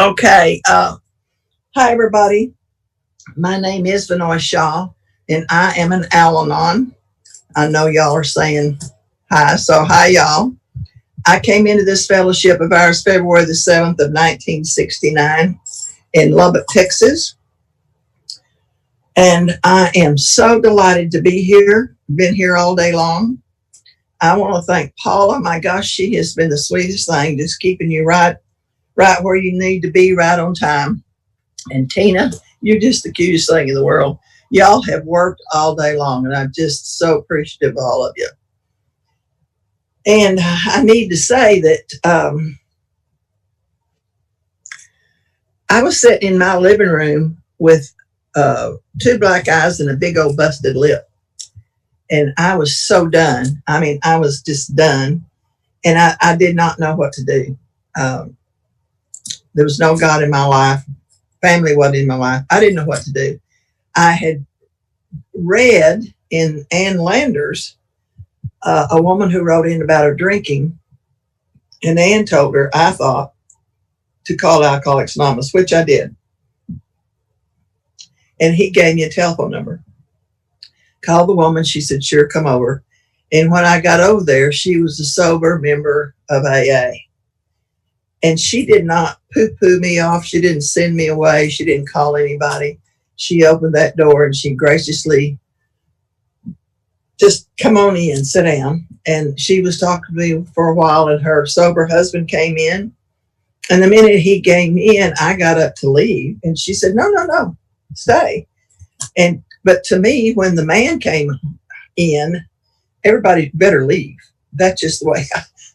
Okay. Hi, everybody. My name is Vannoy S, and I am an Alanon. I know y'all are saying hi, so hi, y'all. I came into this fellowship of ours February the 7th of 1969 in Lubbock, Texas. And I am so delighted to be here. Been here all day long. I want to thank Paula. My gosh, she has been the sweetest thing, just keeping you right where you need to be, right on time. And Tina, you're just the cutest thing in the world. Y'all have worked all day long, and I'm just so appreciative of all of you. And I need to say that I was sitting in my living room with two black eyes and a big old busted lip. And I was so done. I mean, I was just done. And I did not know what to do. There was no God in my life. Family wasn't in my life. I didn't know what to do. I had read in Ann Landers, a woman who wrote in about her drinking, and Ann told her, I thought, to call Alcoholics Anonymous, which I did. And he gave me a telephone number. Called the woman. She said, sure, come over. And when I got over there, she was a sober member of AA. And she did not poo-poo me off. She didn't send me away. She didn't call anybody. She opened that door and she graciously just come on in, sit down. And she was talking to me for a while, and her sober husband came in. And the minute he came in, I got up to leave. And she said, no, stay. But to me, when the man came in, everybody better leave. That's just the way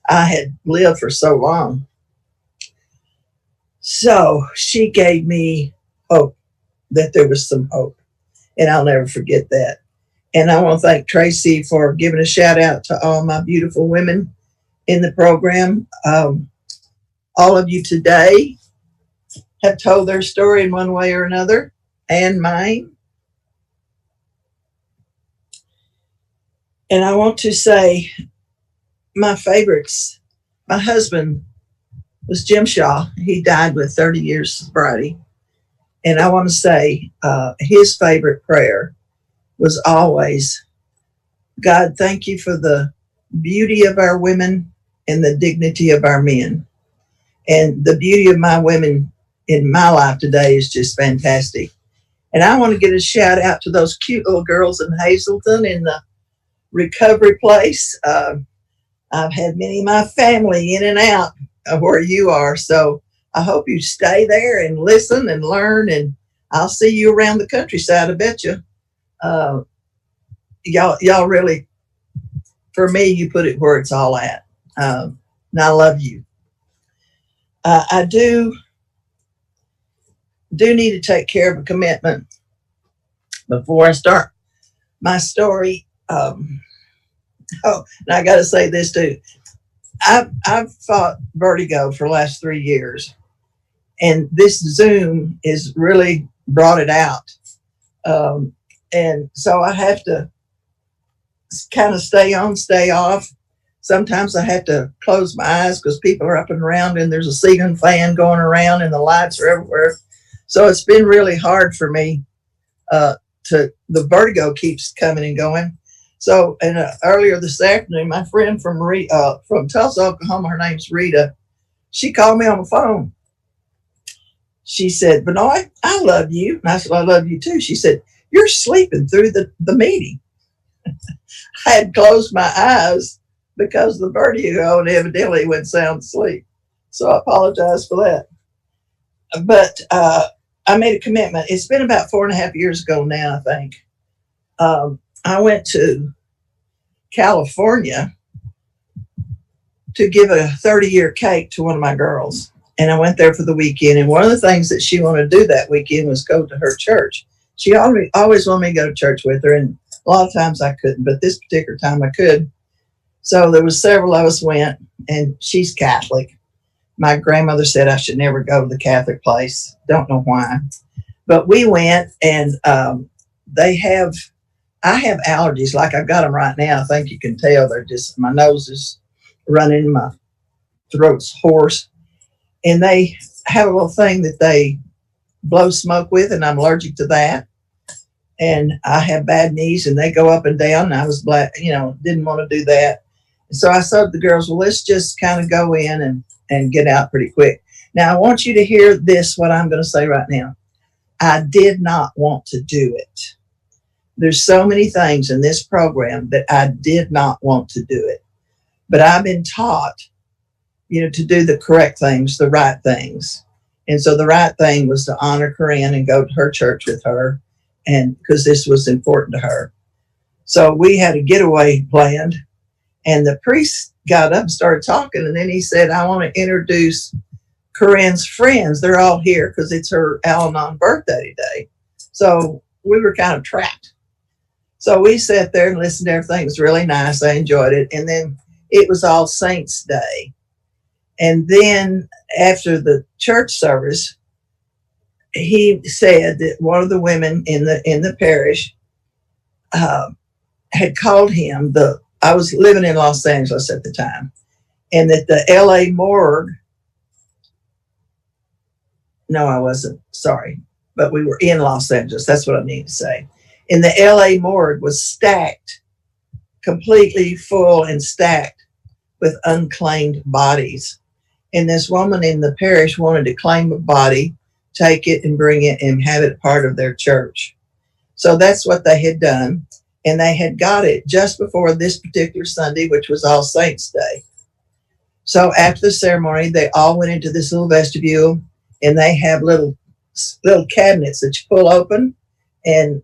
I had lived for so long. So she gave me hope, that there was some hope. And I'll never forget that. And I want to thank Tracy for giving a shout out to all my beautiful women in the program. All of you today have told their story in one way or another, and mine. And I want to say my favorites. My husband was Jim Shaw. He died with 30 years sobriety. And I want to say his favorite prayer was always, God, thank you for the beauty of our women and the dignity of our men. And the beauty of my women in my life today is just fantastic. And I want to get a shout out to those cute little girls in Hazleton in the recovery place. I've had many of my family in and out of where you are. So I hope you stay there and listen and learn. And I'll see you around the countryside, I bet you. Y'all really, for me, you put it where it's all at. And I love you. I do need to take care of a commitment before I start my story. And I got to say this too. I've fought vertigo for the last 3 years, and this Zoom has really brought it out. And so I have to kind of stay on, stay off. Sometimes I have to close my eyes because people are up and around, and there's a ceiling fan going around, and the lights are everywhere. So it's been really hard for me. The vertigo keeps coming and going. So, and earlier this afternoon, my friend from Tulsa, Oklahoma, her name's Rita, she called me on the phone. She said, Benoit, I love you. And I said, I love you too. She said, you're sleeping through the meeting. I had closed my eyes because of the vertigo, and evidently went sound asleep. So I apologize for that. But I made a commitment. It's been about 4.5 years ago now, I think. I went to California to give a 30-year cake to one of my girls. And I went there for the weekend. And one of the things that she wanted to do that weekend was go to her church. She always wanted me to go to church with her. And a lot of times I couldn't, but this particular time I could. So there was several of us went, and she's Catholic. My grandmother said I should never go to the Catholic place. Don't know why. But we went, and I have allergies, like I've got them right now. I think you can tell. They're just, my nose is running, my throat's hoarse. And they have a little thing that they blow smoke with, and I'm allergic to that. And I have bad knees, and they go up and down. And I was black, didn't want to do that. So I said to the girls, well, let's just kind of go in and get out pretty quick. Now, I want you to hear this, what I'm going to say right now. I did not want to do it. There's so many things in this program that I did not want to do it. But I've been taught, to do the correct things, the right things. And so the right thing was to honor Corinne and go to her church with her, and because this was important to her. So we had a getaway planned, and the priest got up and started talking, and then he said, I want to introduce Corinne's friends. They're all here because it's her Alanon birthday today. So we were kind of trapped. So we sat there and listened to everything. It was really nice. I enjoyed it. And then it was All Saints Day. And then after the church service, he said that one of the women in the parish had called him. I was living in Los Angeles at the time, and that the LA morgue. No, I wasn't. Sorry, but we were in Los Angeles. That's what I need to say. And the LA morgue was stacked, completely full and stacked with unclaimed bodies. And this woman in the parish wanted to claim a body, take it and bring it and have it part of their church. So that's what they had done. And they had got it just before this particular Sunday, which was All Saints Day. So after the ceremony, they all went into this little vestibule, and they have little cabinets that you pull open and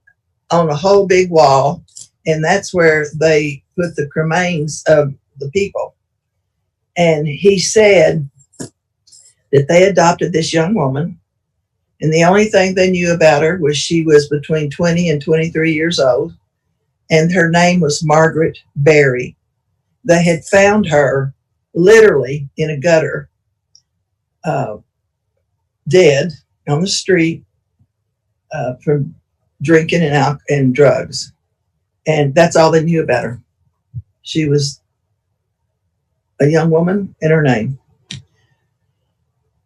on a whole big wall. And that's where they put the cremains of the people. And he said that they adopted this young woman. And the only thing they knew about her was she was between 20 and 23 years old. And her name was Margaret Berry. They had found her literally in a gutter, dead on the street from drinking and drugs. And that's all they knew about her. She was a young woman, and her name.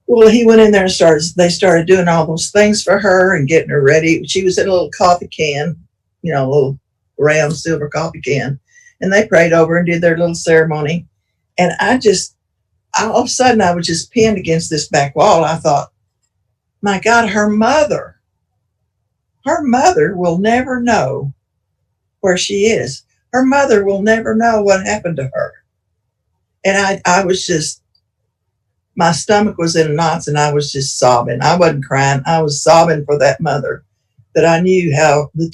Well, he went in there and they started doing all those things for her and getting her ready. She was in a little coffee can, a little round silver coffee can. And they prayed over and did their little ceremony. And all of a sudden, I was just pinned against this back wall. I thought, my God, her mother will never know where she is. Her mother will never know what happened to her. And I was just, my stomach was in knots, and I was just sobbing. I wasn't crying. I was sobbing for that mother, that I knew how the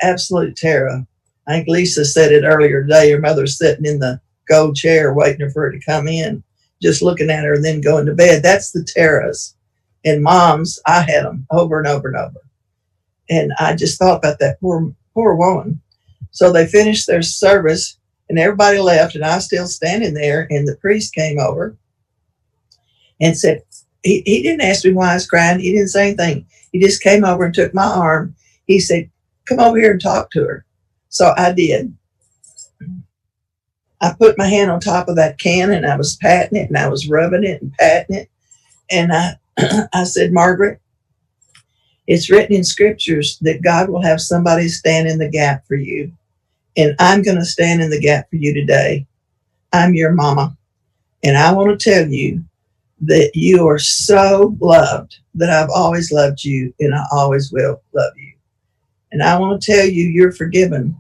absolute terror. I think Lisa said it earlier today. Her mother's sitting in the gold chair waiting for her to come in, just looking at her and then going to bed. That's the terrors. And moms, I had them over and over and over. And I just thought about that poor woman. So they finished their service, and everybody left, and I was still standing there, and the priest came over and said, he didn't ask me why I was crying. He didn't say anything. He just came over and took my arm. He said, come over here and talk to her. So I did. I put my hand on top of that can, and I was patting it, and I was rubbing it and patting it. And I said, Margaret, it's written in scriptures that God will have somebody stand in the gap for you. And I'm going to stand in the gap for you today. I'm your mama. And I want to tell you that you are so loved, that I've always loved you, and I always will love you. And I want to tell you, you're forgiven.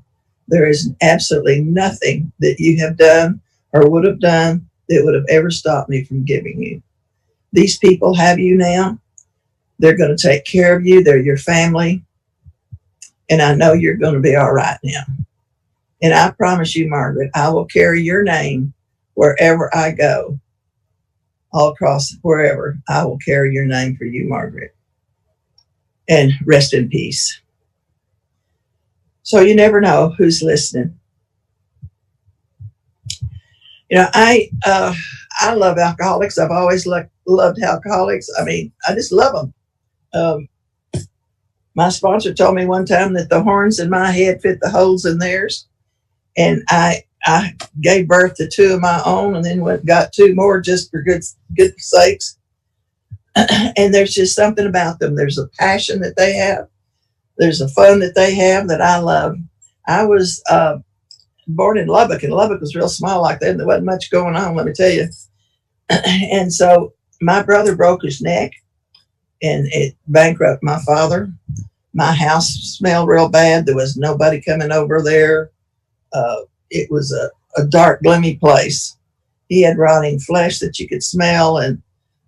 There is absolutely nothing that you have done or would have done that would have ever stopped me from giving you. These people have you now. They're going to take care of you. They're your family. And I know you're going to be all right now. And I promise you, Margaret, I will carry your name wherever I go. All across wherever, I will carry your name for you, Margaret. And rest in peace. So you never know who's listening. I love alcoholics. I've always loved alcoholics. I mean, I just love them. My sponsor told me one time that the horns in my head fit the holes in theirs. And I gave birth to two of my own, and then got two more just for good sakes. And there's just something about them. There's a passion that they have. There's a fun that they have that I love. I was born in Lubbock, and Lubbock was real small like that. And there wasn't much going on, let me tell you. And so my brother broke his neck, and it bankrupted my father. My house smelled real bad. There was nobody coming over there. It was a dark, gloomy place. He had rotting flesh that you could smell, and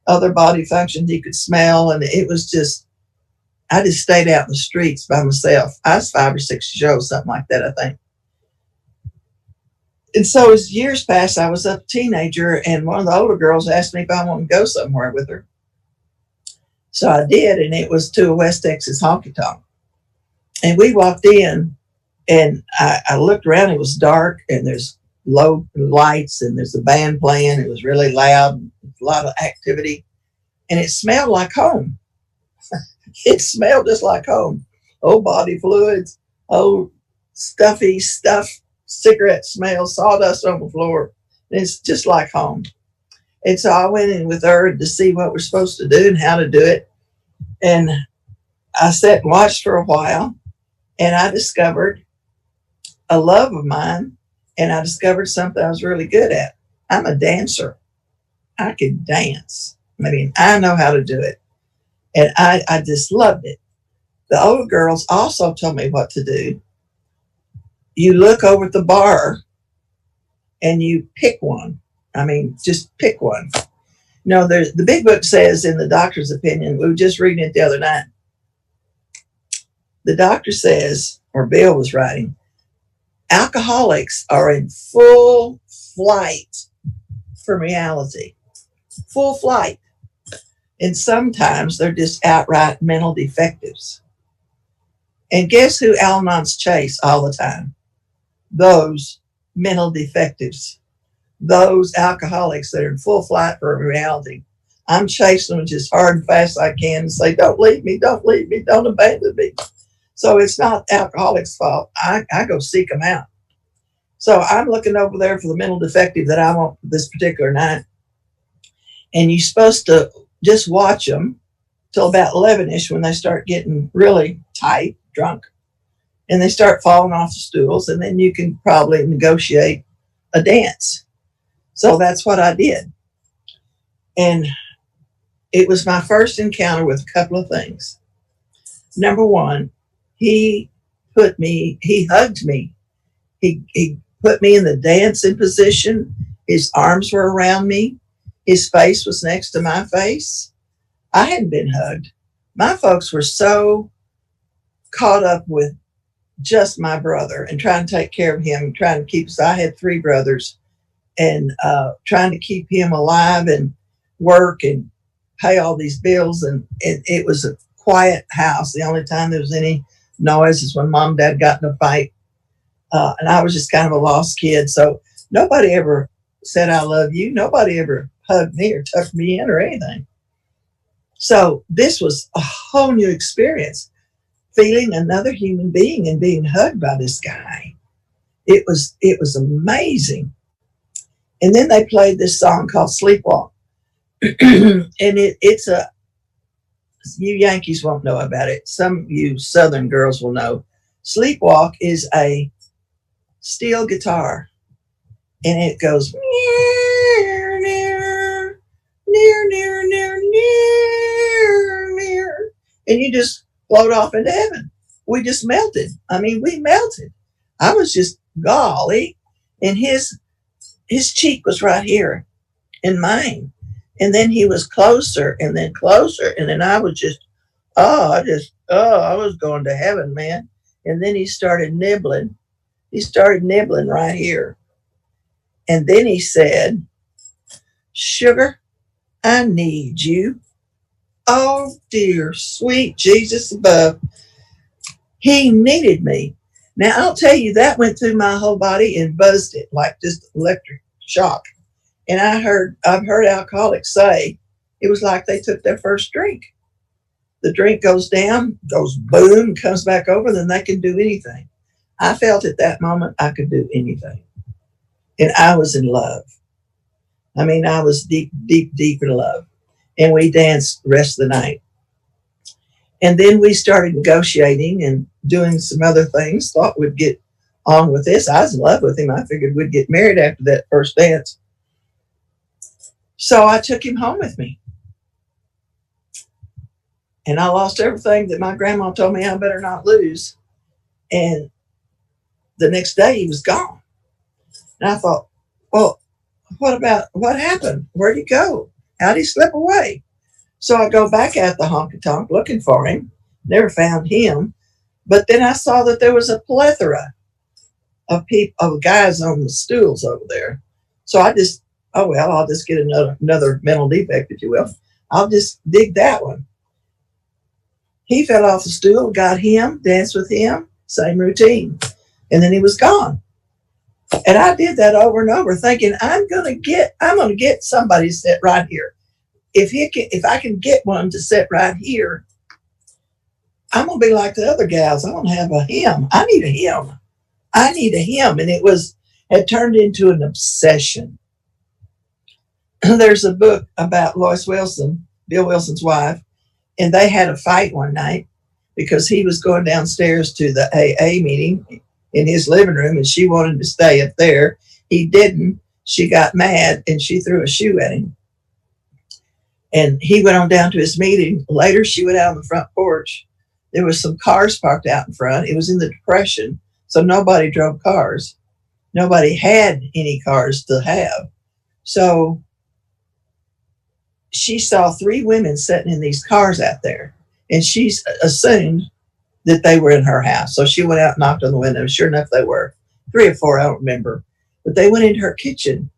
other body functions you could smell. And it was just, I just stayed out in the streets by myself. I was 5 or 6 years old, something like that, I think. And so as years passed, I was a teenager, and one of the older girls asked me if I wanted to go somewhere with her. So I did, and it was to a West Texas honky tonk. And we walked in, and I looked around. It was dark, and there's low lights, and there's a band playing. It was really loud, a lot of activity, and it smelled like home. It smelled just like home. Old body fluids, old stuffy stuff, cigarette smell, sawdust on the floor. And it's just like home. And so I went in with her to see what we're supposed to do and how to do it. And I sat and watched for a while, and I discovered a love of mine, and I discovered something I was really good at. I'm a dancer. I can dance. I mean, I know how to do it. And I just loved it. The older girls also told me what to do. You look over at the bar and you pick one. I mean, just pick one. You know, the big book says, in the doctor's opinion, we were just reading it the other night. The doctor says, or Bill was writing, alcoholics are in full flight from reality. Full flight. And sometimes they're just outright mental defectives. And guess who Al-Anons chase all the time? Those mental defectives. Those alcoholics that are in full flight for reality. I'm chasing them just hard and fast as I can and say, don't leave me, don't leave me, don't abandon me. So it's not alcoholics' fault. I go seek them out. So I'm looking over there for the mental defective that I want this particular night. And you're supposed to just watch them till about 11-ish when they start getting really tight, drunk. And they start falling off the stools, and then you can probably negotiate a dance. So that's what I did. And it was my first encounter with a couple of things. Number one, he hugged me. He put me in the dancing position. His arms were around me. His face was next to my face. I hadn't been hugged. My folks were so caught up with just my brother and trying to take care of him, trying to keep us. I had 3 brothers, and trying to keep him alive and work and pay all these bills. And it was a quiet house. The only time there was any noise is when Mom and Dad got in a fight. And I was just kind of a lost kid. So nobody ever said, I love you. Nobody ever hugged me or tucked me in or anything. So this was a whole new experience, feeling another human being and being hugged by this guy. It was amazing. And then they played this song called Sleepwalk. And it's you Yankees won't know about it. Some of you Southern girls will know. Sleepwalk is a steel guitar. And it goes near, near, near, near, near, near, near. And you just float off into heaven. We just melted. I mean, we melted. I was just golly. And his cheek was right here in mine. And then he was closer and then closer. And then I was just, I was going to heaven, man. And then he started nibbling. He started nibbling right here. And then he said, sugar, I need you. Oh, dear, sweet Jesus above. He needed me. Now, I'll tell you, that went through my whole body and buzzed it like just electric shock. And I've heard alcoholics say it was like they took their first drink. The drink goes down, goes boom, comes back over, then they can do anything. I felt at that moment I could do anything. And I was in love. I mean, I was deep, deep, deep in love. and we danced the rest of the night. And then we started negotiating and doing some other things. Thought we'd get on with this. I was in love with him. I figured we'd get married after that first dance. So I took him home with me. And I lost everything that my grandma told me I better not lose. And the next day he was gone. And I thought, well, what happened? Where'd he go? How'd he slip away? So I go back at the honky tonk looking for him. Never found him. But then I saw that there was a plethora of guys on the stools over there. So I just, I'll just get another mental defect, if you will. I'll just dig that one. He fell off the stool, got him, danced with him, same routine. And then he was gone. And I did that over and over, thinking I'm gonna get somebody to sit right here. If I can get one to sit right here, I'm gonna be like the other gals. I'm gonna have a him. I need a him. I need a him. And it had turned into an obsession. There's a book about Lois Wilson, Bill Wilson's wife, and they had a fight one night because he was going downstairs to the AA meeting in his living room, and she wanted to stay up there. He didn't. She got mad, and she threw a shoe at him. And he went on down to his meeting. Later, she went out on the front porch. There was some cars parked out in front. It was in the Depression, so nobody drove cars. Nobody had any cars to have. So she saw 3 women sitting in these cars out there, and she assumed that they were in her house. So she went out and knocked on the window. Sure enough, they were 3 or 4. I don't remember. But they went into her kitchen,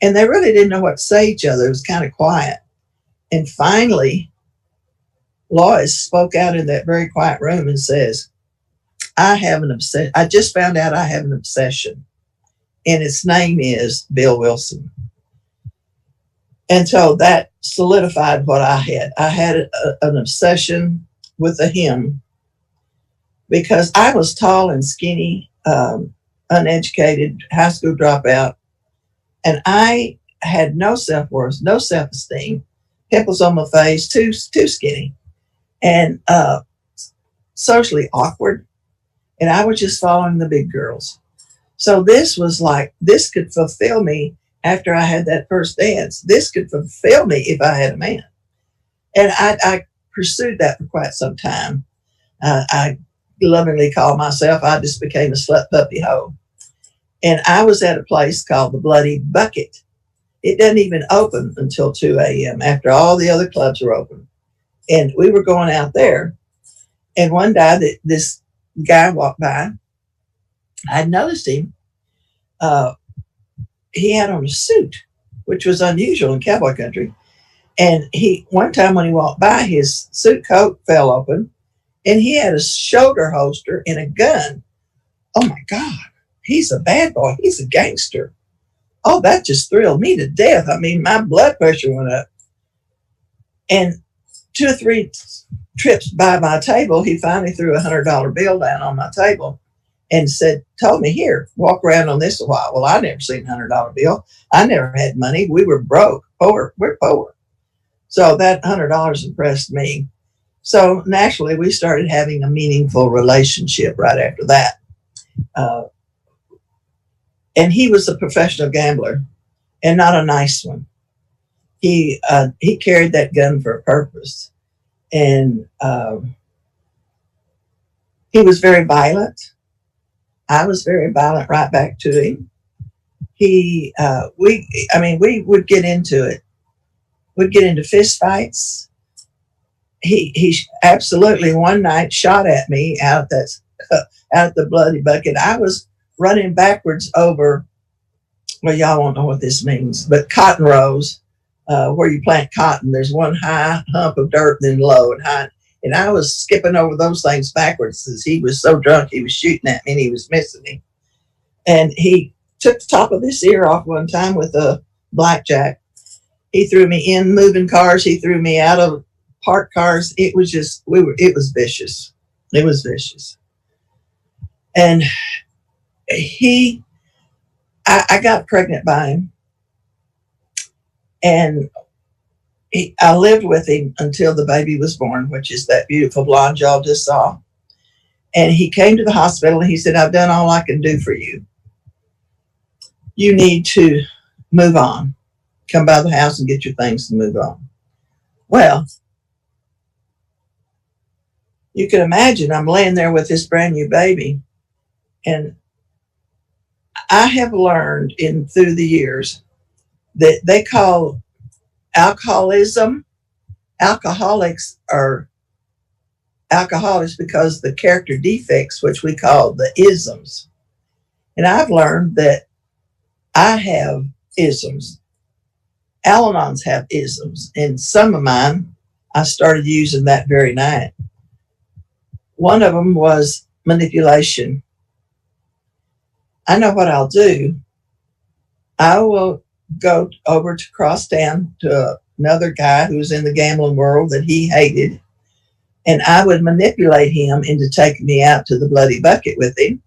and they really didn't know what to say to each other. It was kind of quiet. And finally, Lois spoke out in that very quiet room and says, I have an obsession. I just found out I have an obsession, and its name is Bill Wilson. And so that solidified what I had. I had an obsession with a him because I was tall and skinny, uneducated, high school dropout, and I had no self-worth, no self-esteem, pimples on my face, too skinny, and socially awkward. And I was just following the big girls. So this was like, this could fulfill me after I had that first dance. This could fulfill me if I had a man. And I pursued that for quite some time. I lovingly call myself, I just became a slut puppy hoe. And I was at a place called the Bloody Bucket. It doesn't even open until 2 a.m. after all the other clubs are open. And we were going out there. And one day this guy walked by. I noticed him. He had on a suit, which was unusual in cowboy country. And one time when he walked by, his suit coat fell open, and he had a shoulder holster and a gun. Oh my God, he's a bad boy. He's a gangster. Oh, that just thrilled me to death. I mean, my blood pressure went up. And 2 or 3 trips by my table, he finally threw a $100 bill down on my table and told me, here, walk around on this a while. Well, I never seen a $100 bill. I never had money. We were broke, poor. We're poor. So that $100 impressed me. So naturally, we started having a meaningful relationship right after that. And he was a professional gambler, and not a nice one. He carried that gun for a purpose, and he was very violent. I was very violent right back to him. We would get into it. We'd get into fist fights. He absolutely one night shot at me out at the Bloody Bucket. I was running backwards over, well, y'all won't know what this means, but cotton rows, where you plant cotton. There's one high hump of dirt, then low and high. And I was skipping over those things backwards as he was so drunk. He was shooting at me and he was missing me. And he took the top of this ear off one time with a blackjack. He threw me in moving cars. He threw me out of parked cars. It was just, it was vicious. It was vicious. And I got pregnant by him. And I lived with him until the baby was born, which is that beautiful blonde y'all just saw. And he came to the hospital and he said, I've done all I can do for you. You need to move on. Come by the house and get your things and move on. Well, you can imagine I'm laying there with this brand new baby. And I have learned through the years that they call alcoholism, alcoholics are alcoholics because the character defects, which we call the isms. And I've learned that I have isms. Al-Anons have isms. And some of mine, I started using that very night. One of them was manipulation. I know what I'll do. I will go over to cross town to another guy who was in the gambling world that he hated, and I would manipulate him into taking me out to the Bloody Bucket with him.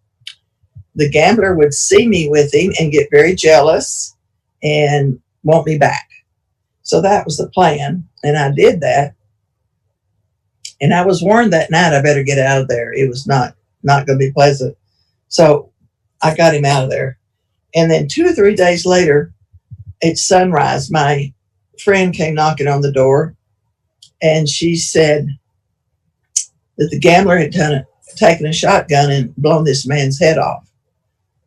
The gambler would see me with him and get very jealous and want me back. So that was the plan, and I did that. And I was warned that night I better get out of there. It was not going to be pleasant. So I got him out of there. And then 2 or 3 days later, at sunrise, my friend came knocking on the door, and she said that the gambler had taken a shotgun and blown this man's head off.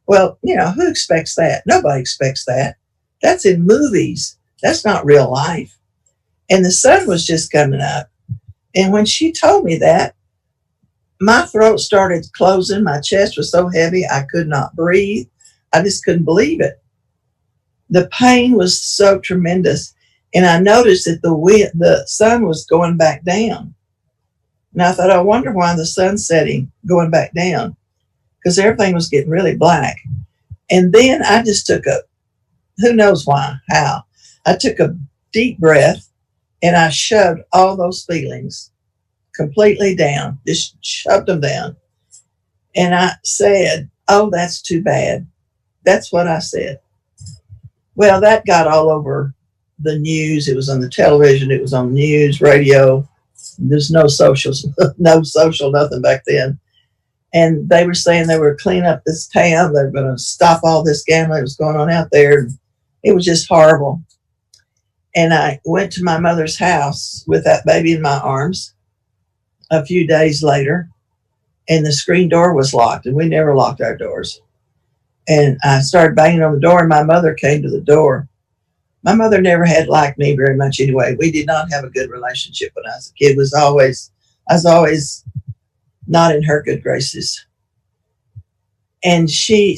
Well, who expects that? Nobody expects that. That's in movies. That's not real life. And the sun was just coming up. And when she told me that, my throat started closing. My chest was so heavy I could not breathe. I just couldn't believe it. The pain was so tremendous. And I noticed that the sun was going back down. And I thought, I wonder why the sun's setting, going back down, because everything was getting really black. And then I just took who knows why, how, I took a deep breath and I shoved all those feelings completely down, just shoved them down. And I said, oh, that's too bad. That's what I said. Well, that got all over the news. It was on the television. It was on news, radio. There's no social, nothing back then. And they were saying they were cleaning up this town. They were going to stop all this gambling that was going on out there. It was just horrible. And I went to my mother's house with that baby in my arms a few days later, and the screen door was locked, and we never locked our doors. And I started banging on the door, and my mother came to the door. My mother never had liked me very much anyway. We did not have a good relationship when I was a kid. I was always not in her good graces. And she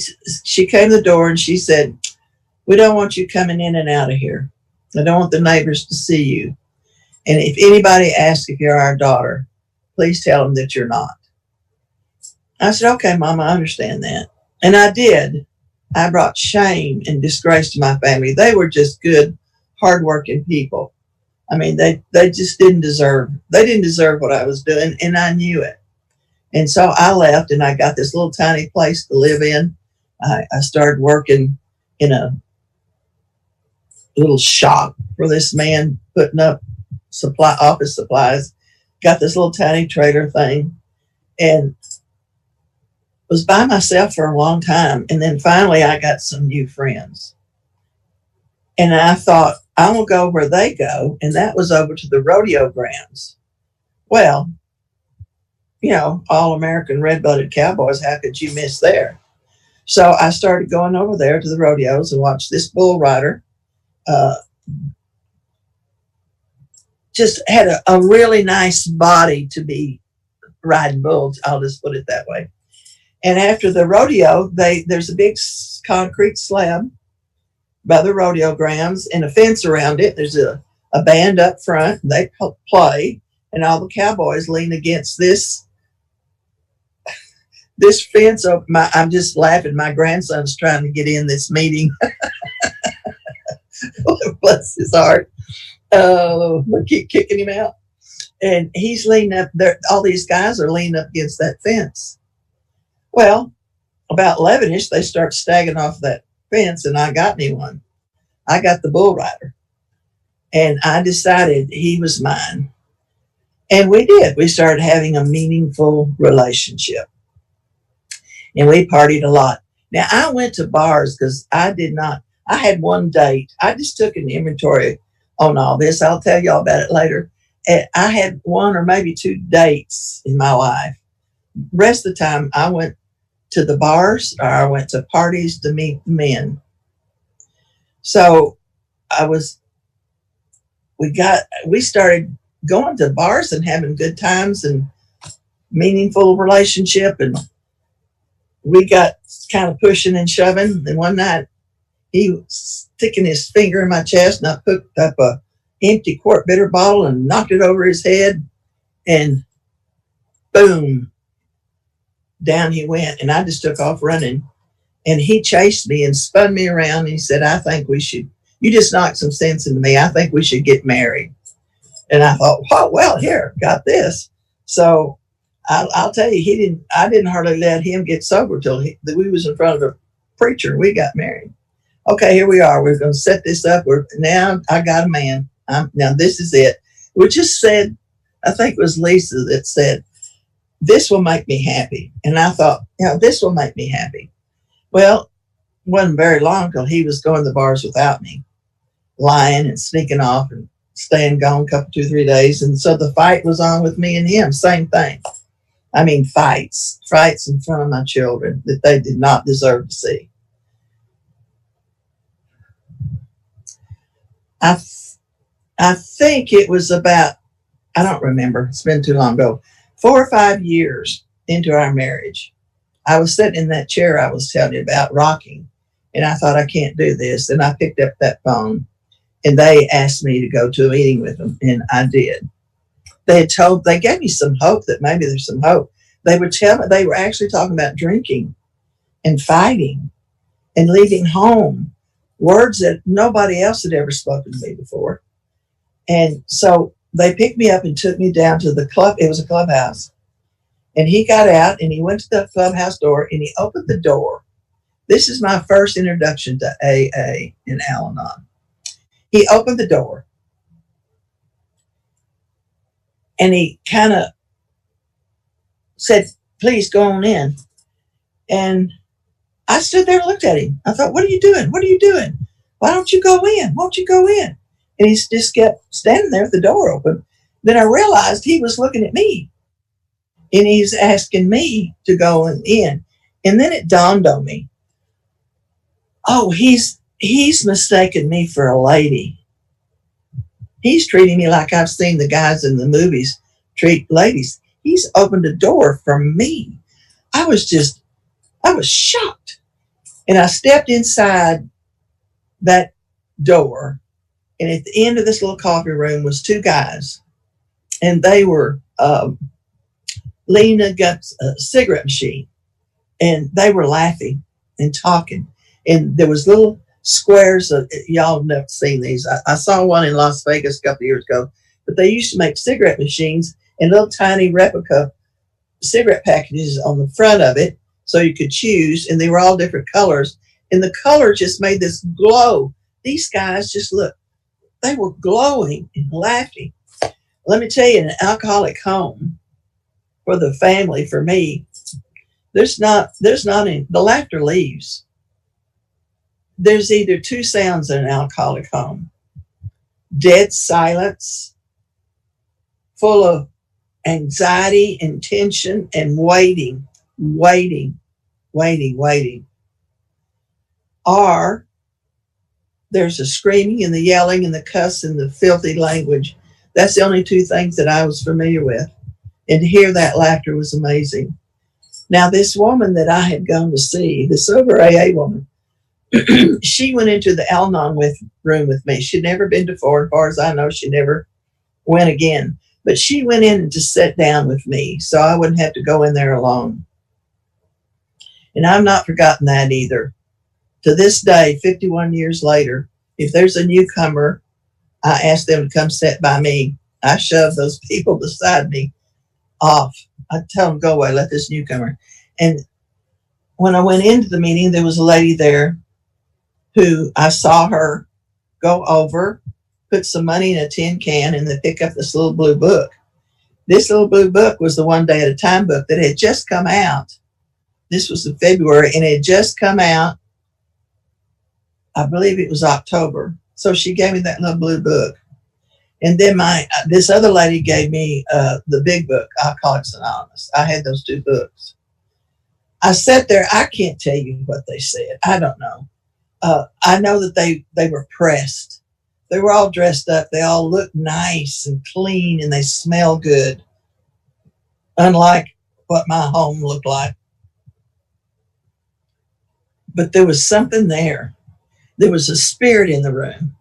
came to the door and she said, we don't want you coming in and out of here. I don't want the neighbors to see you. And if anybody asks if you're our daughter, please tell them that you're not. I said, okay, Mom, I understand that. And I did. I brought shame and disgrace to my family. They were just good, hardworking people. I mean, they just didn't deserve what I was doing, and I knew it. And so I left, and I got this little tiny place to live in. I started working in a little shop for this man, putting up office supplies. Got this little tiny trailer thing, and was by myself for a long time. And then finally I got some new friends. And I thought, I will go where they go. And that was over to the rodeo grounds. Well, all American red-blooded cowboys, how could you miss there? So I started going over there to the rodeos and watched this bull rider. Just had a really nice body to be riding bulls. I'll just put it that way. And after the rodeo, there's a big concrete slab by the rodeo grounds and a fence around it. There's a band up front. They play, and all the cowboys lean against this fence. I'm just laughing. My grandson's trying to get in this meeting. Bless his heart. We keep kicking him out. And he's leaning up there. All these guys are leaning up against that fence. Well, about 11-ish, they start staggering off that fence, and I got me one. I got the bull rider. And I decided he was mine. And we did. We started having a meaningful relationship. And we partied a lot. Now, I went to bars because I had one date. I just took an inventory on all this. I'll tell y'all about it later. And I had one or maybe two dates in my life. Rest of the time, I went to the bars or I went to parties to meet men. So we started going to bars and having good times and meaningful relationship. And we got kind of pushing and shoving. And one night he was sticking his finger in my chest, and I picked up a empty quart bitter bottle and knocked it over his head, and boom, down he went. And I just took off running. And he chased me and spun me around. And he said, I think you just knocked some sense into me. I think we should get married. And I thought, oh, well, here, got this. So I'll tell you, I didn't hardly let him get sober till we was in front of a preacher and we got married. Okay, here we are. We're going to set this up. Now I got a man. Now this is it. We just said, I think it was Lisa that said, this will make me happy. And I thought, this will make me happy. Well, it wasn't very long till he was going to the bars without me, lying and sneaking off and staying gone a couple, 2-3 days. And so the fight was on with me and him. Same thing. I mean, fights in front of my children that they did not deserve to see. I think it was about, I don't remember, it's been too long ago, 4 or 5 years into our marriage. I was sitting in that chair I was telling you about, rocking, and I thought, I can't do this. And I picked up that phone, and they asked me to go to a meeting with them, and I did. They gave me some hope that maybe there's some hope. They would tell me, they were actually talking about drinking and fighting and leaving home, words that nobody else had ever spoken to me before. And so they picked me up and took me down to the club. It was a clubhouse. And he got out and he went to the clubhouse door and he opened the door. This is my first introduction to AA and Al-Anon. He opened the door and he kind of said, please go on in. And I stood there and looked at him. I thought, what are you doing? What are you doing? Why don't you go in? Won't you go in? And he just kept standing there with the door open. Then I realized he was looking at me. And he's asking me to go in. And then it dawned on me, oh, he's mistaken me for a lady. He's treating me like I've seen the guys in the movies treat ladies. He's opened a door for me. I was shocked. And I stepped inside that door. And at the end of this little coffee room was 2 guys. And they were leaning against a cigarette machine. And they were laughing and talking. And there was little squares of, y'all have never seen these. I saw one in Las Vegas a couple of years ago. But they used to make cigarette machines and little tiny replica cigarette packages on the front of it so you could choose. And they were all different colors. And the color just made this glow. These guys just looked. They were glowing and laughing. Let me tell you, in an alcoholic home, for the family, for me, there's not any, the laughter leaves. There's either 2 sounds in an alcoholic home: dead silence, full of anxiety and tension and waiting. Or there's the screaming and the yelling and the cuss and the filthy language. That's the only 2 things that I was familiar with. And to hear that laughter was amazing. Now, this woman that I had gone to see, the sober AA woman, she went into the Al-Anon room with me. She'd never been before. As far as I know, she never went again. But she went in and just sat down with me so I wouldn't have to go in there alone. And I've not forgotten that either. To this day, 51 years later, if there's a newcomer, I ask them to come sit by me. I shove those people beside me off. I tell them, go away, let this newcomer. And when I went into the meeting, there was a lady there who I saw her go over, put some money in a tin can and they pick up this little blue book. This little blue book was the One Day at a Time book that had just come out. This was in February, and it had just come out. I believe it was October. So she gave me that little blue book. And then this other lady gave me the big book, Alcoholics Anonymous. I had those two books. I sat there. I can't tell you what they said. I don't know. I know that they were pressed. They were all dressed up. They all looked nice and clean, and they smelled good, unlike what my home looked like. But there was something there. There was a spirit in the room.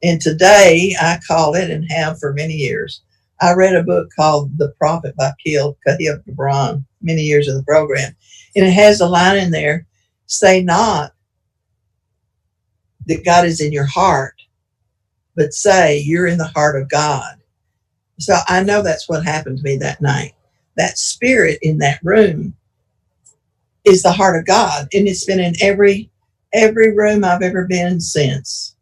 And today, I call it, and have for many years, I read a book called The Prophet by Khalil Gibran, many years of the program. And it has a line in there, say not that God is in your heart, but say you're in the heart of God. So I know that's what happened to me that night. That spirit in that room is the heart of God. And it's been in every room I've ever been in since.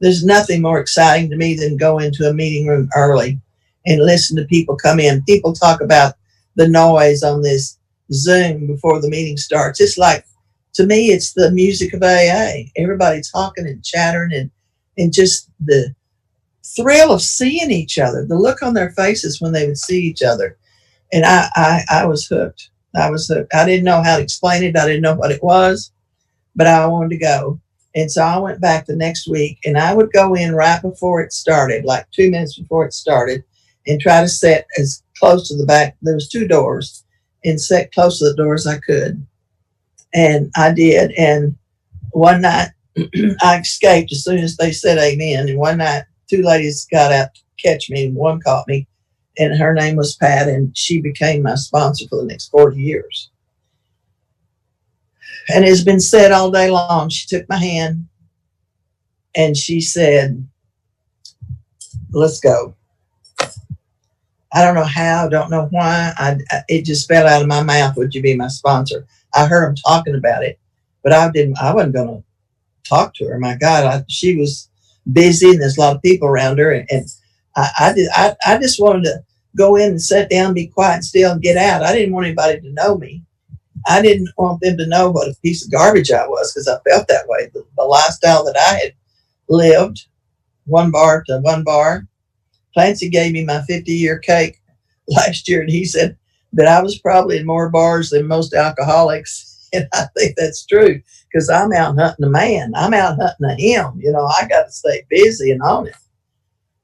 There's nothing more exciting to me than go into a meeting room early and listen to people come in. People talk about the noise on this Zoom before the meeting starts. It's like, to me, it's the music of AA. Everybody talking and chattering and just the thrill of seeing each other, the look on their faces when they would see each other. And I was hooked. I was hooked. I didn't know how to explain it. I didn't know what it was, but I wanted to go. And so I went back the next week, and I would go in right before it started, like 2 minutes before it started, and try to sit as close to the back. There was 2 doors, and sit close to the door as I could. And I did. And one night I escaped as soon as they said amen. And one night 2 ladies got out to catch me, and one caught me, and her name was Pat, and she became my sponsor for the next 40 years. And it's been said all day long. She took my hand and she said, let's go. I don't know how, don't know why. It just fell out of my mouth. Would you be my sponsor? I heard them talking about it, but I wasn't going to talk to her. My God, she was busy, and there's a lot of people around her. And I just wanted to go in and sit down, be quiet and still, and get out. I didn't want anybody to know me. I didn't want them to know what a piece of garbage I was, because I felt that way. The lifestyle that I had lived, one bar to one bar. Clancy gave me my 50-year cake last year, and he said that I was probably in more bars than most alcoholics. And I think that's true, because I'm out hunting a man. I'm out hunting a him. You know, I got to stay busy and on it.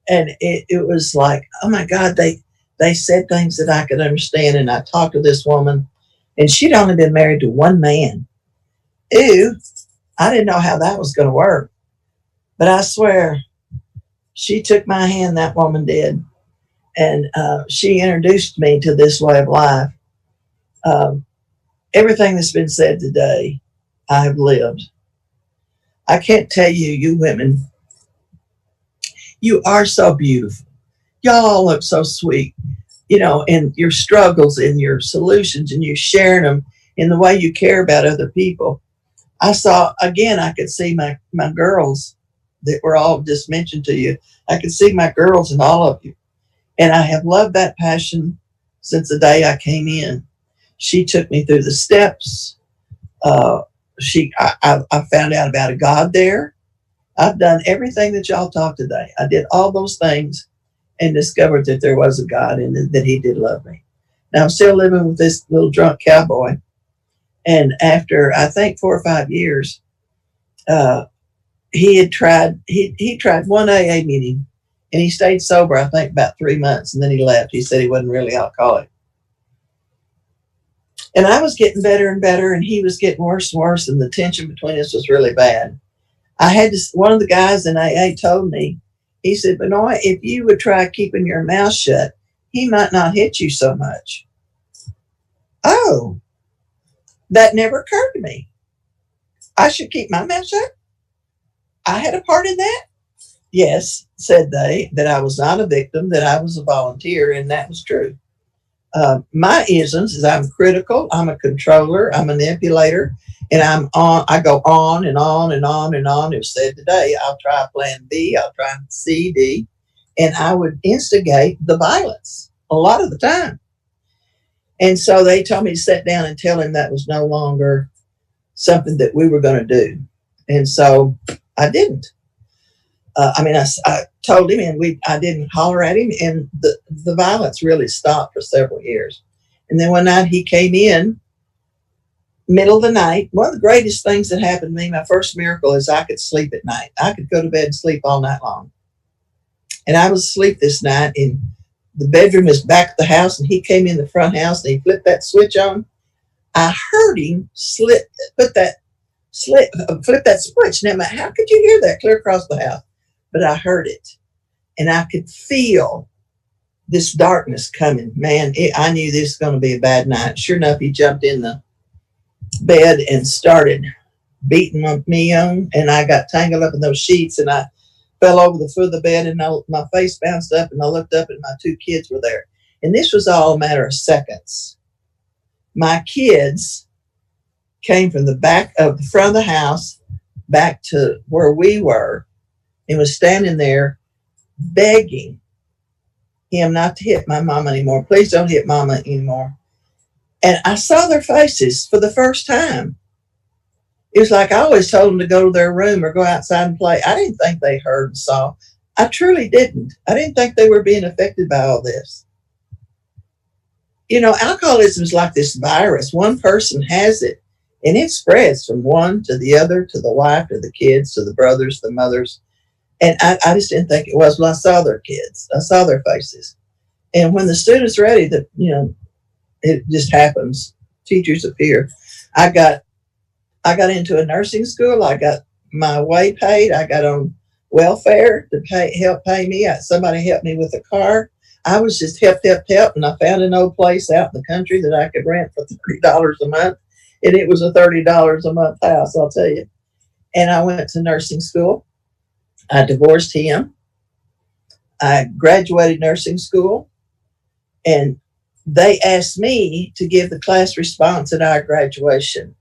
And it was like, oh, my God, they said things that I could understand. And I talked to this woman, and she'd only been married to one man. Ew, I didn't know how that was going to work. But I swear, she took my hand, that woman did. And she introduced me to this way of life. Everything that's been said today, I have lived. I can't tell you, you women, you are so beautiful. Y'all all look so sweet. You know, and your struggles and your solutions, and you sharing them in the way you care about other people. I saw, again, I could see my girls that were all just mentioned to you. I could see my girls in all of you. And I have loved that passion since the day I came in. She took me through the steps. I found out about a God there. I've done everything that y'all talked today. I did all those things and discovered that there was a God and that he did love me. Now I'm still living with this little drunk cowboy. And after, I think, 4 or 5 years, he tried one AA meeting, and he stayed sober, I think, about 3 months, and then he left. He said he wasn't really alcoholic. And I was getting better and better, and he was getting worse and worse, and the tension between us was really bad. One of the guys in AA told me, he said, Vannoy, if you would try keeping your mouth shut, he might not hit you so much. Oh, that never occurred to me. I should keep my mouth shut? I had a part in that? Yes, said they, that I was not a victim, that I was a volunteer, and that was true. My isms is I'm critical, I'm a controller, I'm a manipulator, and I go on and on and on and on. It was said today, I'll try plan B, I'll try C, D, and I would instigate the violence a lot of the time. And so they told me to sit down and tell him that was no longer something that we were going to do. And so I didn't. I told him, and I didn't holler at him, and the violence really stopped for several years. And then one night he came in, middle of the night. One of the greatest things that happened to me, my first miracle, is I could sleep at night. I could go to bed and sleep all night long. And I was asleep this night, and the bedroom is back of the house, and he came in the front house, and he flipped that switch on. I heard him flip that switch. Now, how could you hear that clear across the house? But I heard it, and I could feel this darkness coming. Man, I knew this was going to be a bad night. Sure enough, he jumped in the bed and started beating me on, and I got tangled up in those sheets, and I fell over the foot of the bed, and my face bounced up, and I looked up, and my two kids were there. And this was all a matter of seconds. My kids came from the front of the house back to where we were, and was standing there begging him not to hit my mama anymore. Please don't hit mama anymore. And I saw their faces for the first time. It was like I always told them to go to their room or go outside and play. I didn't think they heard and saw. I truly didn't. I didn't think they were being affected by all this. You know, alcoholism is like this virus. One person has it, and it spreads from one to the other, to the wife, to the kids, to the brothers, the mothers. And I just didn't think it was. Well, I saw their kids. I saw their faces. And when the student's ready, it just happens. Teachers appear. I got into a nursing school. I got my way paid. I got on welfare to help pay me. Somebody helped me with a car. I was just help. And I found an old place out in the country that I could rent for $30 a month. And it was a $30 a month house, I'll tell you. And I went to nursing school. I divorced him. I graduated nursing school. And they asked me to give the class response at our graduation.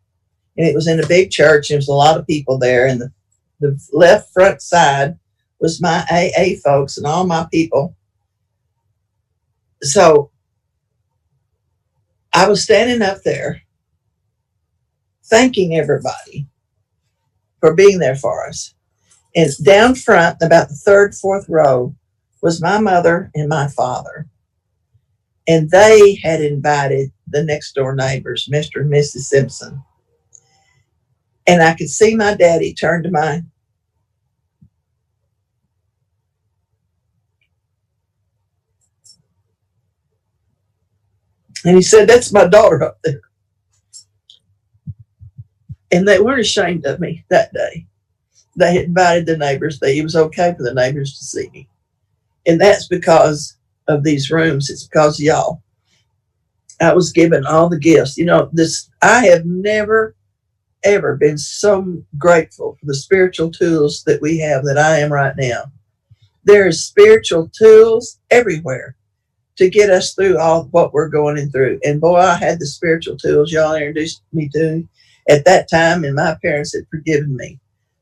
And it was in a big church. There was a lot of people there. And the left front side was my AA folks and all my people. So I was standing up there thanking everybody for being there for us. And down front, about the third, fourth row, was my mother and my father. And they had invited the next door neighbors, Mr. and Mrs. Simpson. And I could see my daddy turn to mine. And he said, "That's my daughter up there." And they weren't ashamed of me that day. They had invited the neighbors. It was okay for the neighbors to see me. And that's because of these rooms. It's because of y'all. I was given all the gifts. I have never, ever been so grateful for the spiritual tools that we have that I am right now. There are spiritual tools everywhere to get us through all what we're going through. And boy, I had the spiritual tools y'all introduced me to at that time, and my parents had forgiven me.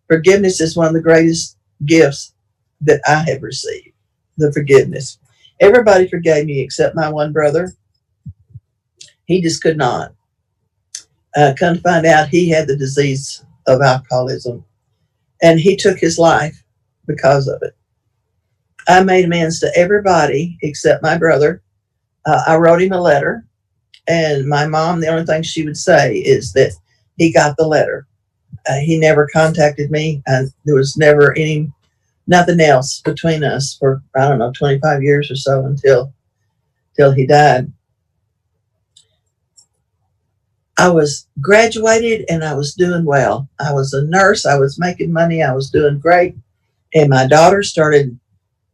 Forgiveness is one of the greatest gifts that I have received, the forgiveness. Everybody forgave me except my one brother. He just could not. Come to find out, he had the disease of alcoholism, and he took his life because of it. I made amends to everybody except my brother. I wrote him a letter, and my mom, the only thing she would say is that he got the letter. He never contacted me, and there was never nothing else between us for, 25 years or so until he died. I was graduated and I was doing well. I was a nurse. I was making money. I was doing great. And my daughter started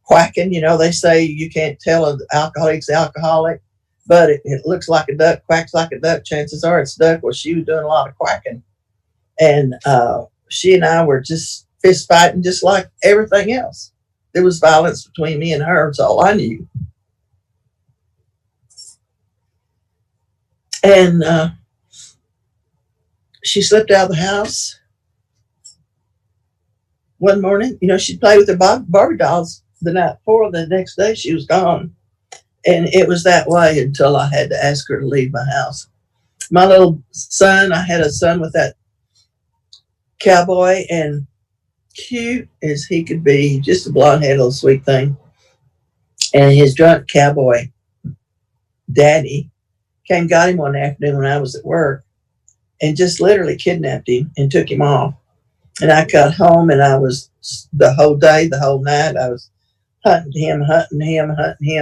quacking. They say you can't tell an alcoholic's alcoholic, but it looks like a duck, quacks like a duck. Chances are it's duck. Well, she was doing a lot of quacking. And she and I were just fist fighting just like everything else. There was violence between me and her. That's all I knew. And she slipped out of the house one morning. You know, she'd played with her Barbie dolls the night before. The next day she was gone. And it was that way until I had to ask her to leave my house. My little son, I had a son with that cowboy, and cute as he could be, just a blonde-haired little sweet thing. And his drunk cowboy daddy came, got him one afternoon when I was at work, and just literally kidnapped him and took him off. And I got home, and I was the whole day, the whole night, I was hunting him.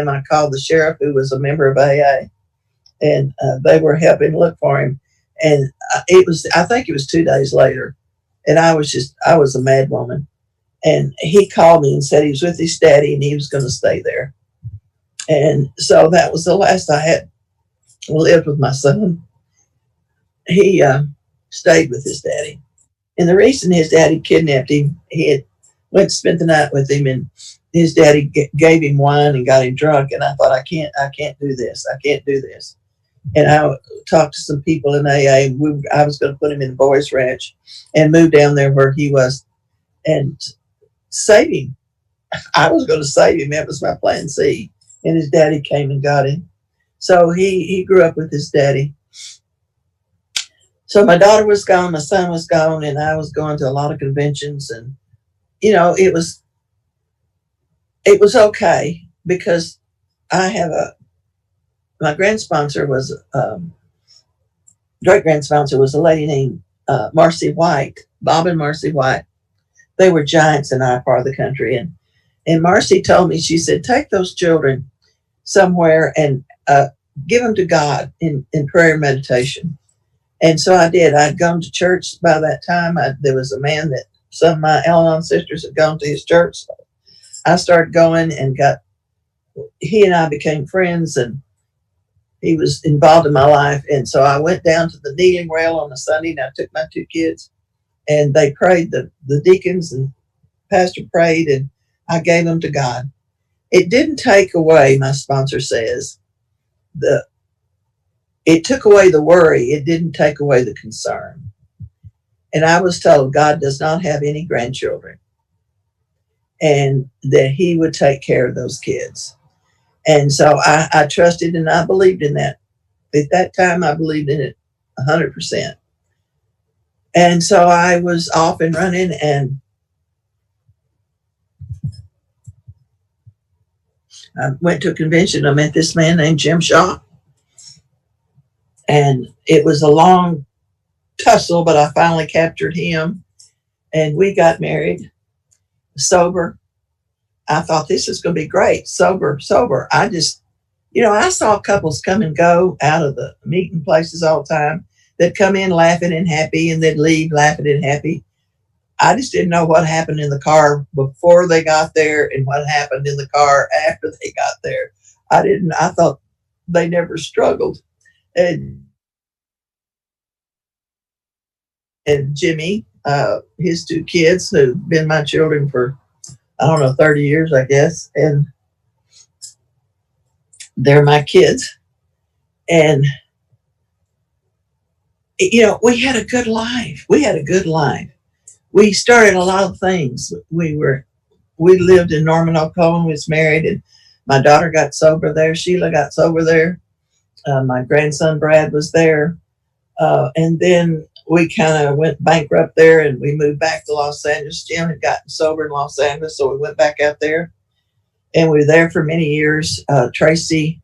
I called the sheriff, who was a member of AA, and they were helping look for him. And I think it was 2 days later, and I was a mad woman. And he called me and said he was with his daddy and he was going to stay there. And so that was the last I had lived with my son. He stayed with his daddy. And the reason his daddy kidnapped him, he had went to spend the night with him, and his daddy gave him wine and got him drunk. And I thought, I can't do this. I can't do this. And I talked to some people in AA, and I was going to put him in the boys' ranch and move down there where he was and save him. I was going to save him. That was my plan C. And his daddy came and got him. So he grew up with his daddy. So my daughter was gone, my son was gone, and I was going to a lot of conventions. And, you know, it was okay, because I have my great grandsponsor was a lady named Marcy White, Bob and Marcy White. They were giants in our part of the country. And Marcy told me, she said, take those children somewhere and give them to God in prayer and meditation. And so I did. I'd gone to church by that time. There was a man that some of my Alanon sisters had gone to his church. So I started going, and he and I became friends, and he was involved in my life. And so I went down to the kneeling rail on a Sunday, and I took my 2 kids, and they prayed, the deacons and pastor prayed, and I gave them to God. It didn't take away, my sponsor says, it took away the worry. It didn't take away the concern. And I was told God does not have any grandchildren, and that he would take care of those kids. And so I trusted and I believed in that. At that time, I believed in it 100%. And so I was off and running, and I went to a convention. I met this man named Jim Shaw. And it was a long tussle, but I finally captured him, and we got married sober. I thought, this is going to be great. Sober. I just, I saw couples come and go out of the meeting places all the time. They'd come in laughing and happy, and they'd leave laughing and happy. I just didn't know what happened in the car before they got there and what happened in the car after they got there. I thought they never struggled. And Jimmy, his 2 kids, who've been my children for, 30 years, I guess. And they're my kids. And, we had a good life. We started a lot of things. We lived in Norman, Oklahoma, was married, and my daughter got sober there. Sheila got sober there. My grandson, Brad, was there. And then we kind of went bankrupt there, and we moved back to Los Angeles. Jim had gotten sober in Los Angeles, so we went back out there. And we were there for many years. Tracy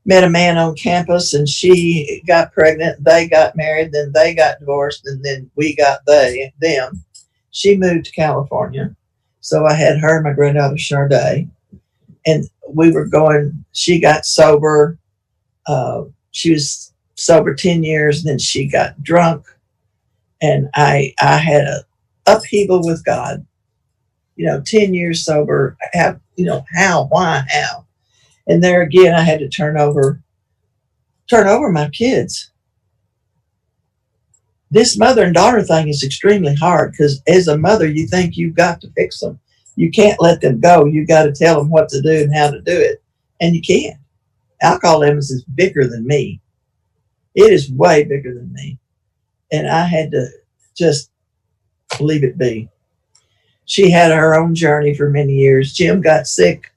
met a man on campus, and she got pregnant. They got married, then they got divorced, and then we got them. She moved to California. So I had her and my granddaughter, Sharday. And she got sober. She was sober 10 years, and then she got drunk. And I had an upheaval with God. 10 years sober. Why, how? And there again, I had to turn over my kids. This mother and daughter thing is extremely hard, because as a mother, you think you've got to fix them. You can't let them go. You got to tell them what to do and how to do it. And you can't. Alcoholism is bigger than me. It is way bigger than me. And I had to just leave it be. She had her own journey for many years. Jim got sick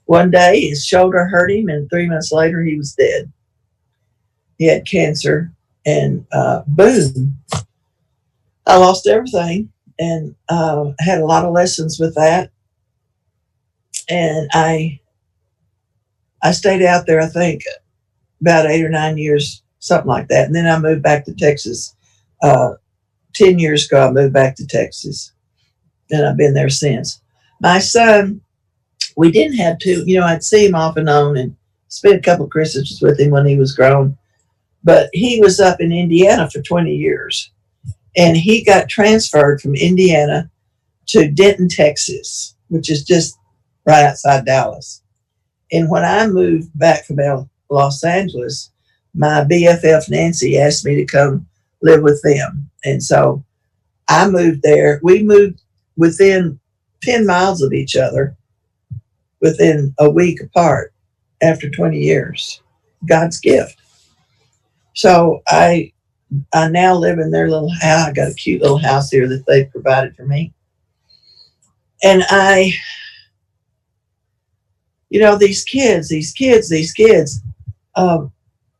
one day. His shoulder hurt him, and 3 months later, he was dead. He had cancer, and boom, I lost everything, and had a lot of lessons with that. And I stayed out there, I think, about 8 or 9 years, something like that. And then I moved back to Texas. 10 years ago, I moved back to Texas, and I've been there since. My son, we didn't have to, I'd see him off and on and spent a couple of Christmases with him when he was grown. But he was up in Indiana for 20 years. And he got transferred from Indiana to Denton, Texas, which is just right outside Dallas. And when I moved back from Los Angeles, my BFF Nancy asked me to come live with them. And so I moved there. We moved within 10 miles of each other within a week apart after 20 years. God's gift. So I now live in their little house. I got a cute little house here that they provided for me. And these kids,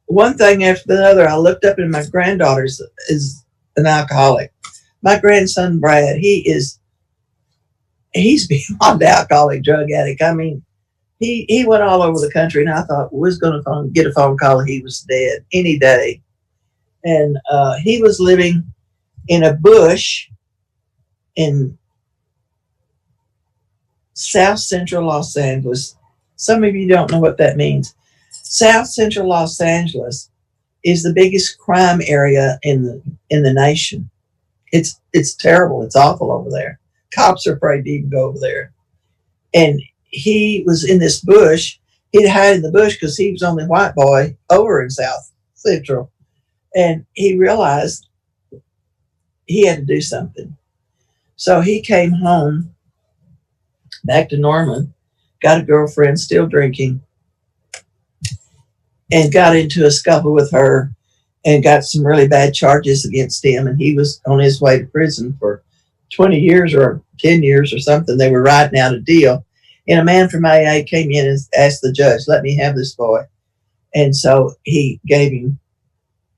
one thing after the other, I looked up and my granddaughter is an alcoholic. My grandson, Brad, he's beyond alcoholic, drug addict. I mean, he went all over the country, and I thought we was going to get a phone call he was dead any day. And he was living in a bush in South Central Los Angeles. Some of you don't know what that means. South Central Los Angeles is the biggest crime area in the nation. It's terrible. It's awful over there. Cops are afraid to even go over there. And he was in this bush. He'd hide in the bush because he was the only white boy over in South Central. And he realized he had to do something. So he came home back to Norman, got a girlfriend, still drinking, and got into a scuffle with her and got some really bad charges against him. And he was on his way to prison for 20 years or 10 years or something. They were writing out a deal. And a man from AA came in and asked the judge, let me have this boy. And so he gave him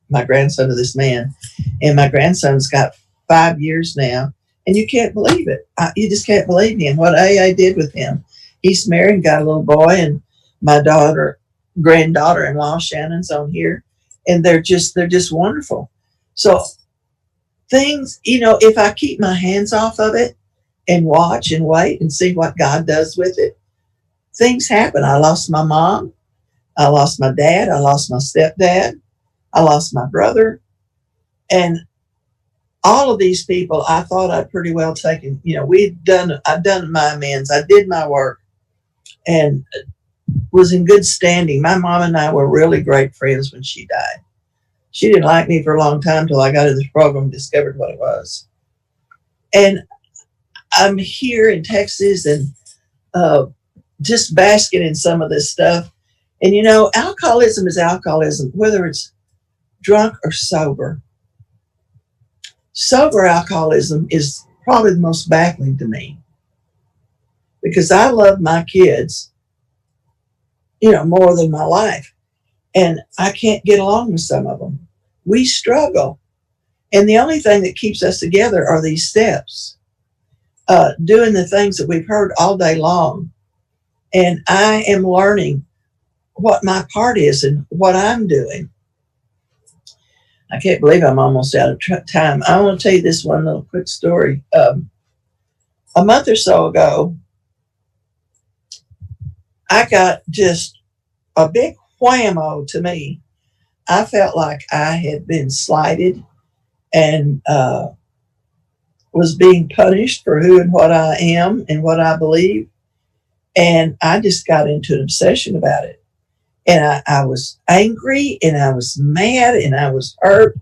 my grandson to this man. And my grandson's got 5 years now. And you can't believe it. You just can't believe him, what AA did with him. He's married and got a little boy, and my granddaughter-in-law, Shannon's on here. And they're just wonderful. So things, if I keep my hands off of it and watch and wait and see what God does with it, things happen. I lost my mom. I lost my dad. I lost my stepdad. I lost my brother. And all of these people, I thought I'd pretty well taken, I've done my amends. I did my work and was in good standing. My mom and I were really great friends when she died. She didn't like me for a long time till I got into this program and discovered what it was. And I'm here in Texas and just basking in some of this stuff. And, alcoholism is alcoholism, whether it's drunk or sober. Sober alcoholism is probably the most baffling to me because I love my kids, more than my life. And I can't get along with some of them. We struggle. And the only thing that keeps us together are these steps, doing the things that we've heard all day long. And I am learning what my part is and what I'm doing. I can't believe I'm almost out of time. I want to tell you this one little quick story. A month or so ago, I got just a big whammo to me. I felt like I had been slighted and was being punished for who and what I am and what I believe. And I just got into an obsession about it. And I was angry and I was mad and I was hurt.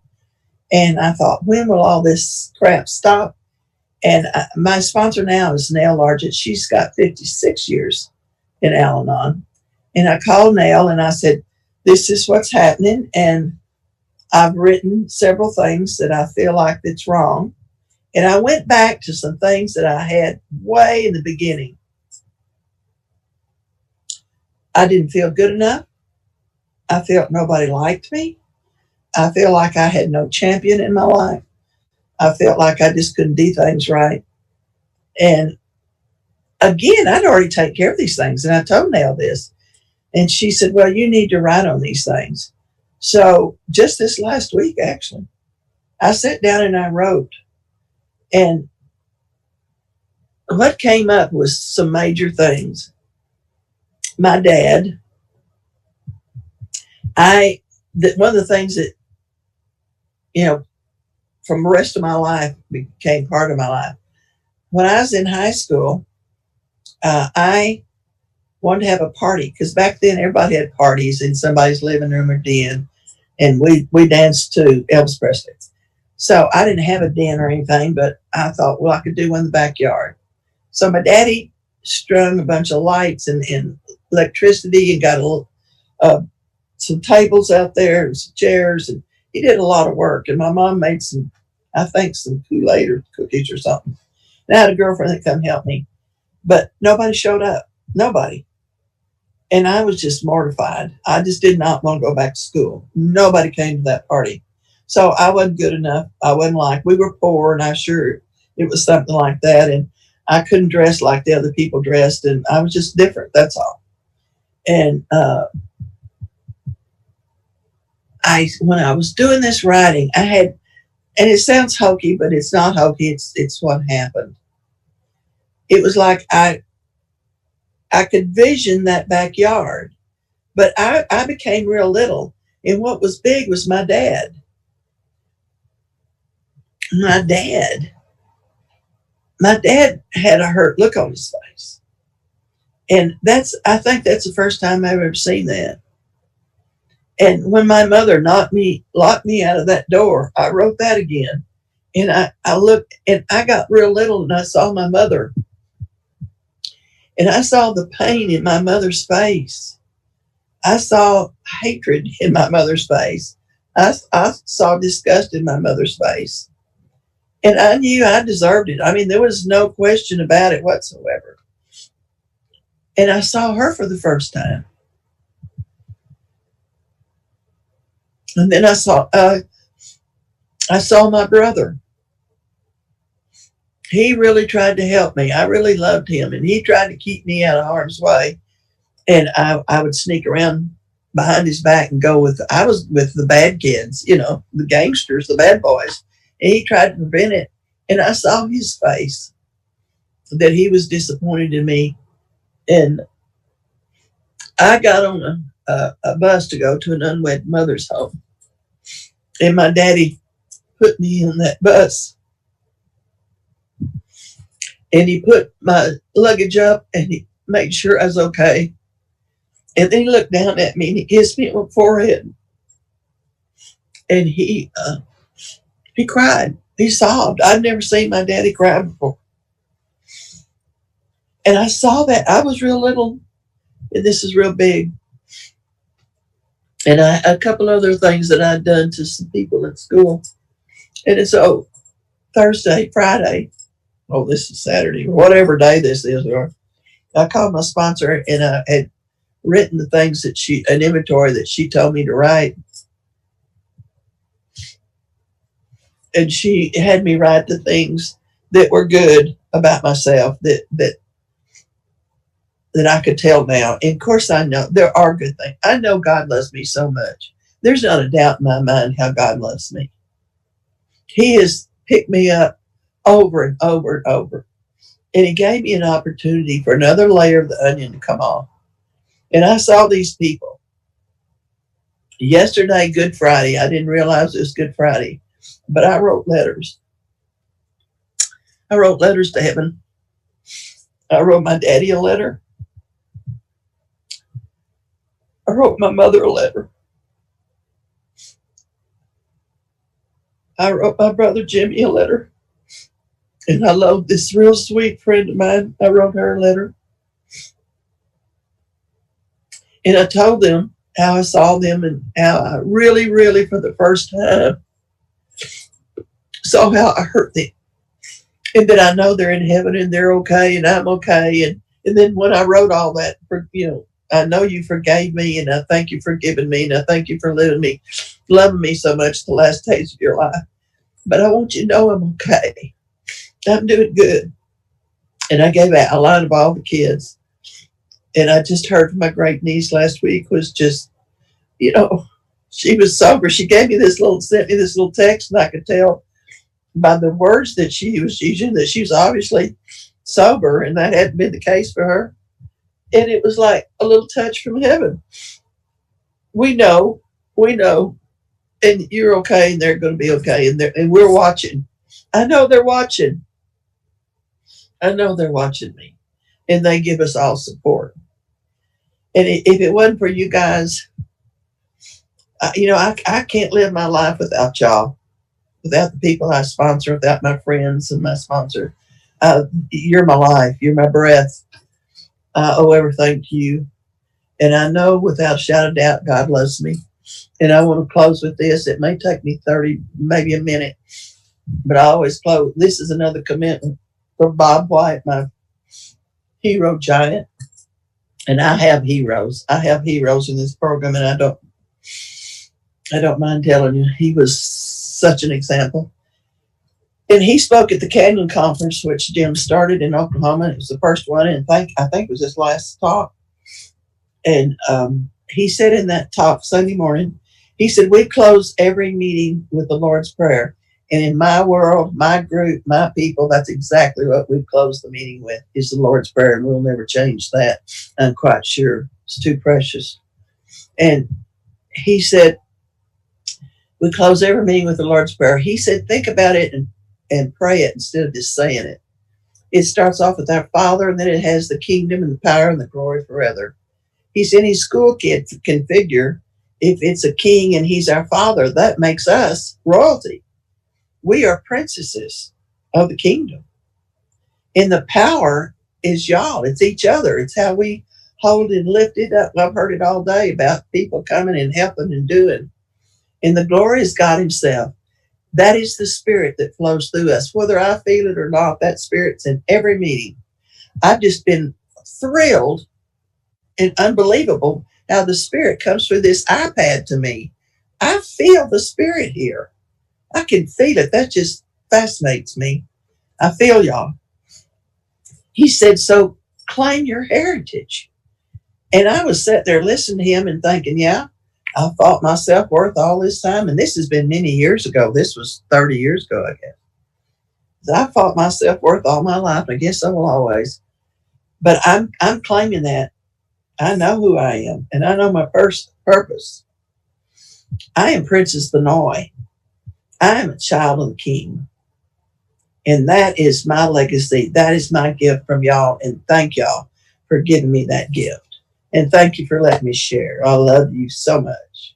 And I thought, when will all this crap stop? And my sponsor now is Nell Largent. She's got 56 years in Alanon. And I called Nell and I said, this is what's happening, and I've written several things that I feel like that's wrong. And I went back to some things that I had way in the beginning. I didn't feel good enough. I felt nobody liked me. I feel like I had no champion in my life. I felt like I just couldn't do things right. And again, I'd already taken care of these things, and I told Nell this. And she said, well, you need to write on these things. So just this last week, actually, I sat down and I wrote. And what came up was some major things. My dad, one of the things that, from the rest of my life became part of my life. When I was in high school, I wanted to have a party, because back then everybody had parties in somebody's living room or den, and we danced to Elvis Presley. So I didn't have a den or anything, but I thought, well, I could do one in the backyard. So my daddy strung a bunch of lights and electricity, and got some tables out there and some chairs, and he did a lot of work. And my mom made some Kool-Aid or cookies or something. And I had a girlfriend that come help me, but nobody showed up. Nobody. And I was just mortified. I just did not want to go back to school. Nobody came to that party. So I wasn't good enough. I wasn't like, we were poor, and I'm sure it was something like that. And I couldn't dress like the other people dressed, and I was just different. That's all. And when I was doing this writing, I had, and it sounds hokey, but it's not hokey. It's what happened. It was like I could vision that backyard, but I became real little. And what was big was my dad. My dad had a hurt look on his face. And I think that's the first time I've ever seen that. And when my mother locked me out of that door, I wrote that again. And I looked, and I got real little, and I saw my mother. And I saw the pain in my mother's face. I saw hatred in my mother's face. I saw disgust in my mother's face. And I knew I deserved it. I mean, there was no question about it whatsoever. And I saw her for the first time. And then I saw my brother. He really tried to help me. I really loved him, and he tried to keep me out of harm's way. And I would sneak around behind his back and I was with the bad kids, the gangsters, the bad boys. And he tried to prevent it. And I saw his face, that he was disappointed in me. And I got on a bus to go to an unwed mother's home. And my daddy put me on that bus. And he put my luggage up, and he made sure I was okay. And then he looked down at me, and he kissed me on the forehead. And he cried. He sobbed. I'd never seen my daddy cry before. And I saw that. I was real little, and this is real big. And a couple other things that I'd done to some people at school. And so Thursday, Friday, this is Saturday, or whatever day this is, or I called my sponsor, and I had written the things an inventory that she told me to write. And she had me write the things that were good about myself that I could tell now. And of course, I know there are good things. I know God loves me so much. There's not a doubt in my mind how God loves me. He has picked me up over and over and over. And he gave me an opportunity for another layer of the onion to come off. And I saw these people. Yesterday, Good Friday, I didn't realize it was Good Friday, but I wrote letters. I wrote letters to heaven. I wrote my daddy a letter. I wrote my mother a letter. I wrote my brother Jimmy a letter. And I love this real sweet friend of mine. I wrote her a letter. And I told them how I saw them and how I really, really, for the first time, saw how I hurt them. And that I know they're in heaven and they're okay and I'm okay. And then when I wrote all that, I know you forgave me and I thank you for giving me and I thank you for loving me so much the last days of your life. But I want you to know I'm okay. I'm doing good. And I gave out a line of all the kids. And I just heard from my great niece last week was just, she was sober. She sent me this little text, and I could tell by the words that she was using that she was obviously sober, and that hadn't been the case for her. And it was like a little touch from heaven. We know, and you're okay, and they're going to be okay, and we're watching. I know they're watching. I know they're watching me, and they give us all support. And if it wasn't for you guys, I can't live my life without y'all, without the people I sponsor, without my friends and my sponsor. You're my life. You're my breath. I owe everything to you. And I know without a shadow of doubt, God loves me. And I want to close with this. It may take me 30, maybe a minute, but I always close. This is another commitment from Bob White, my hero giant. And I have heroes. I have heroes in this program, and I don't mind telling you, he was such an example. And he spoke at the Canyon Conference, which Jim started in Oklahoma. It was the first one, and I think it was his last talk. And he said in that talk Sunday morning, he said, we close every meeting with the Lord's Prayer. And in my world, my group, my people, that's exactly what we close the meeting with, is the Lord's Prayer. And we'll never change that. I'm quite sure. It's too precious. And he said, we close every meeting with the Lord's Prayer. He said, think about it and pray it instead of just saying it. It starts off with our Father, and then it has the kingdom and the power and the glory forever. He said any school kid can figure if it's a king and he's our Father, that makes us royalty. We are princesses of the kingdom. And the power is y'all. It's each other. It's how we hold and lift it up. I've heard it all day about people coming and helping and doing. And the glory is God himself. That is the spirit that flows through us. Whether I feel it or not, that spirit's in every meeting. I've just been thrilled and unbelievable how the spirit comes through this iPad to me. I feel the spirit here. I can feel it. That just fascinates me. I feel y'all. He said, so claim your heritage. And I was sitting there listening to him and thinking, yeah, I fought my self-worth all this time. And this has been many years ago. This was 30 years ago, I guess. I fought my self-worth all my life. I guess I will always. But I'm claiming that. I know who I am. And I know my first purpose. I am Princess Vannoy. I am a child of the King. And that is my legacy. That is my gift from y'all. And thank y'all for giving me that gift. And thank you for letting me share. I love you so much.